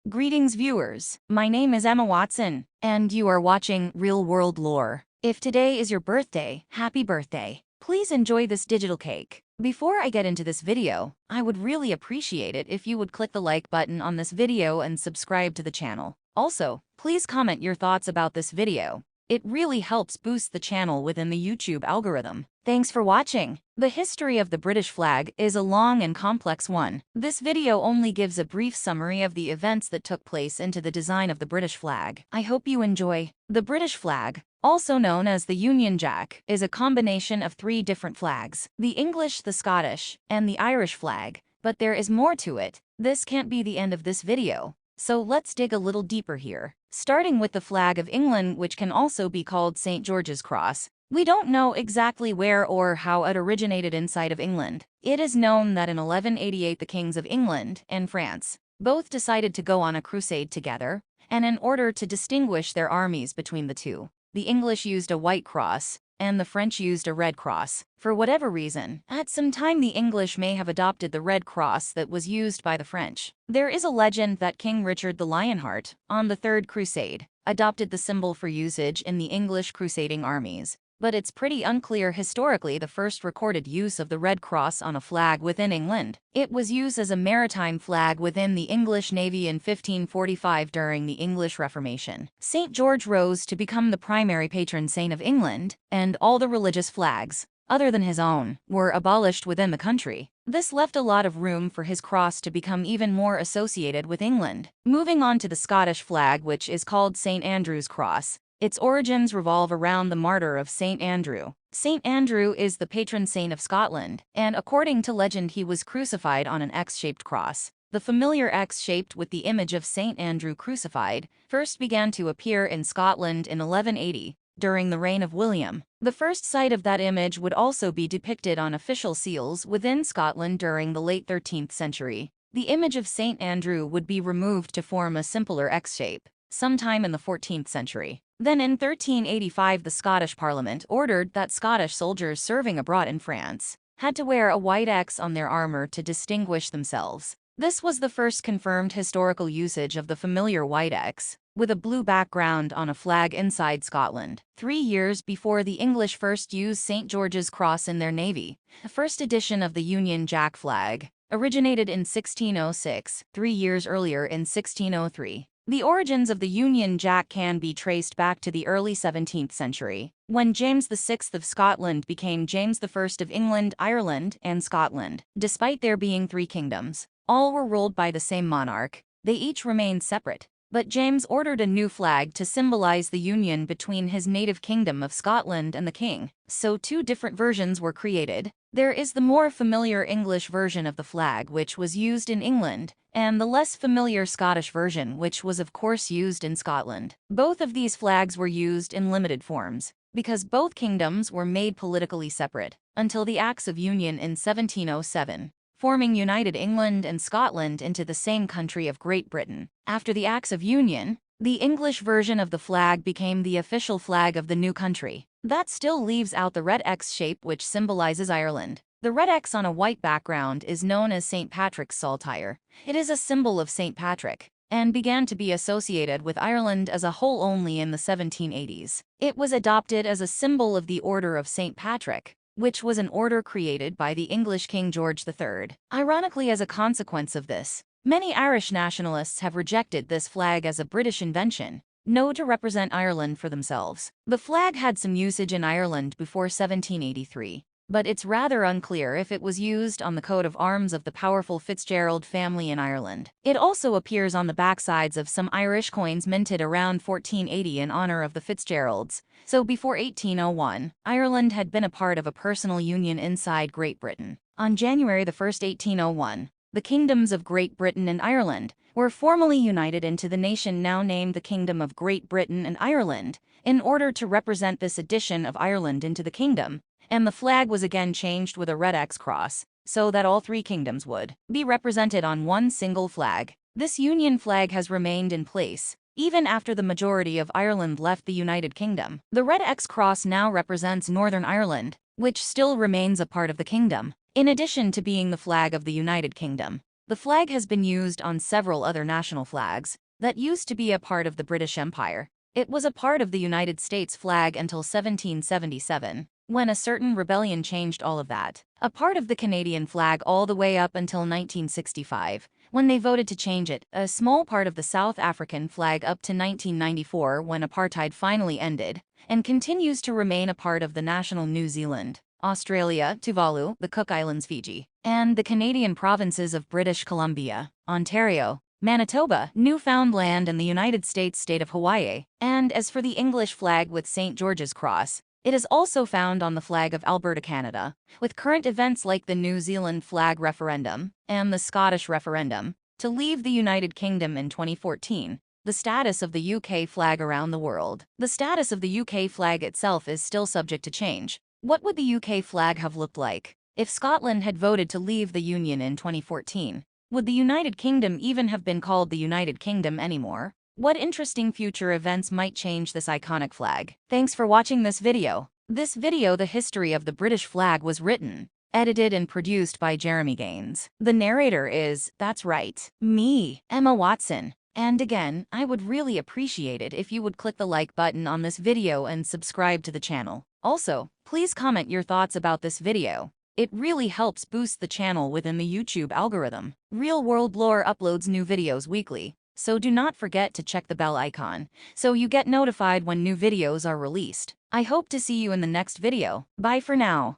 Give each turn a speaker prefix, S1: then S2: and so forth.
S1: Greetings viewers, my name is Emma Watson, and you are watching Real World Lore. If today is your birthday, happy birthday. Please enjoy this digital cake. Before I get into this video, I would really appreciate it if you would click the like button on this video and subscribe to the channel. Also, please comment your thoughts about this video. It really helps boost the channel within the YouTube algorithm. Thanks for watching. The history of the British flag is a long and complex one. This video only gives a brief summary of the events that took place into the design of the British flag. I hope you enjoy. The British flag, also known as the Union Jack, is a combination of three different flags: the English, the Scottish, and the Irish flag. But there is more to it. This can't be the end of this video. So let's dig a little deeper here. Starting with the flag of England, which can also be called St. George's Cross. We don't know exactly where or how it originated inside of England. It is known that in 1188 the kings of England and France both decided to go on a crusade together, and in order to distinguish their armies between the two, the English used a white cross, and the French used a red cross. For whatever reason, at some time the English may have adopted the red cross that was used by the French. There is a legend that King Richard the Lionheart, on the Third Crusade, adopted the symbol for usage in the English crusading armies. But it's pretty unclear historically the first recorded use of the red cross on a flag within England. It was used as a maritime flag within the English Navy in 1545 during the English Reformation. St. George rose to become the primary patron saint of England, and all the religious flags, other than his own, were abolished within the country. This left a lot of room for his cross to become even more associated with England. Moving on to the Scottish flag, which is called St. Andrew's Cross. Its origins revolve around the martyr of St. Andrew. St. Andrew is the patron saint of Scotland, and according to legend he was crucified on an X-shaped cross. The familiar X shaped with the image of St. Andrew crucified first began to appear in Scotland in 1180, during the reign of William. The first sight of that image would also be depicted on official seals within Scotland during the late 13th century. The image of St. Andrew would be removed to form a simpler X shape, sometime in the 14th century. Then in 1385 the Scottish Parliament ordered that Scottish soldiers serving abroad in France had to wear a white X on their armor to distinguish themselves. This was the first confirmed historical usage of the familiar white X, with a blue background on a flag inside Scotland. 3 years before the English first used St. George's Cross in their navy, the first edition of the Union Jack flag originated in 1606, 3 years earlier in 1603. The origins of the Union Jack can be traced back to the early 17th century, when James VI of Scotland became James I of England, Ireland, and Scotland. Despite there being three kingdoms, all were ruled by the same monarch. They each remained separate, but James ordered a new flag to symbolize the union between his native kingdom of Scotland and the king. So two different versions were created. There is the more familiar English version of the flag, which was used in England, and the less familiar Scottish version, which was of course used in Scotland. Both of these flags were used in limited forms, because both kingdoms were made politically separate, until the Acts of Union in 1707, forming United England and Scotland into the same country of Great Britain. After the Acts of Union, the English version of the flag became the official flag of the new country. That still leaves out the red X shape, which symbolizes Ireland. The red X on a white background is known as St. Patrick's saltire. It is a symbol of St. Patrick, and began to be associated with Ireland as a whole only in the 1780s. It was adopted as a symbol of the Order of St. Patrick, which was an order created by the English King George III. Ironically, as a consequence of this, many Irish nationalists have rejected this flag as a British invention, to represent Ireland for themselves. The flag had some usage in Ireland before 1783, but it's rather unclear if it was used on the coat of arms of the powerful Fitzgerald family in Ireland. It also appears on the backsides of some Irish coins minted around 1480 in honor of the Fitzgeralds. So before 1801, Ireland had been a part of a personal union inside Great Britain. On January 1, 1801, the kingdoms of Great Britain and Ireland were formally united into the nation now named the Kingdom of Great Britain and Ireland, in order to represent this addition of Ireland into the kingdom, and the flag was again changed with a red X cross, so that all three kingdoms would be represented on one single flag. This Union flag has remained in place, even after the majority of Ireland left the United Kingdom. The red X cross now represents Northern Ireland, which still remains a part of the kingdom, in addition to being the flag of the United Kingdom. The flag has been used on several other national flags that used to be a part of the British Empire. It was a part of the United States flag until 1777, when a certain rebellion changed all of that. A part of the Canadian flag all the way up until 1965, when they voted to change it. A small part of the South African flag up to 1994, when apartheid finally ended, and continues to remain a part of the national New Zealand, Australia, Tuvalu, the Cook Islands, Fiji, and the Canadian provinces of British Columbia, Ontario, Manitoba, Newfoundland, and the United States state of Hawaii. And as for the English flag with St. George's Cross, it is also found on the flag of Alberta, Canada. With current events like the New Zealand flag referendum and the Scottish referendum to leave the United Kingdom in 2014, the status of the UK flag around the world. The status of the UK flag itself is still subject to change. What would the UK flag have looked like if Scotland had voted to leave the Union in 2014? Would the United Kingdom even have been called the United Kingdom anymore? What interesting future events might change this iconic flag? Thanks for watching this video. The history of the British flag, was written, edited, and produced by Jeremy Gaines. The narrator is, that's right, me, Emma Watson. And again, I would really appreciate it if you would click the like button on this video and subscribe to the channel. Also, please comment your thoughts about this video. It really helps boost the channel within the YouTube algorithm. Real World Lore uploads new videos weekly, so do not forget to check the bell icon so you get notified when new videos are released. I hope to see you in the next video. Bye for now.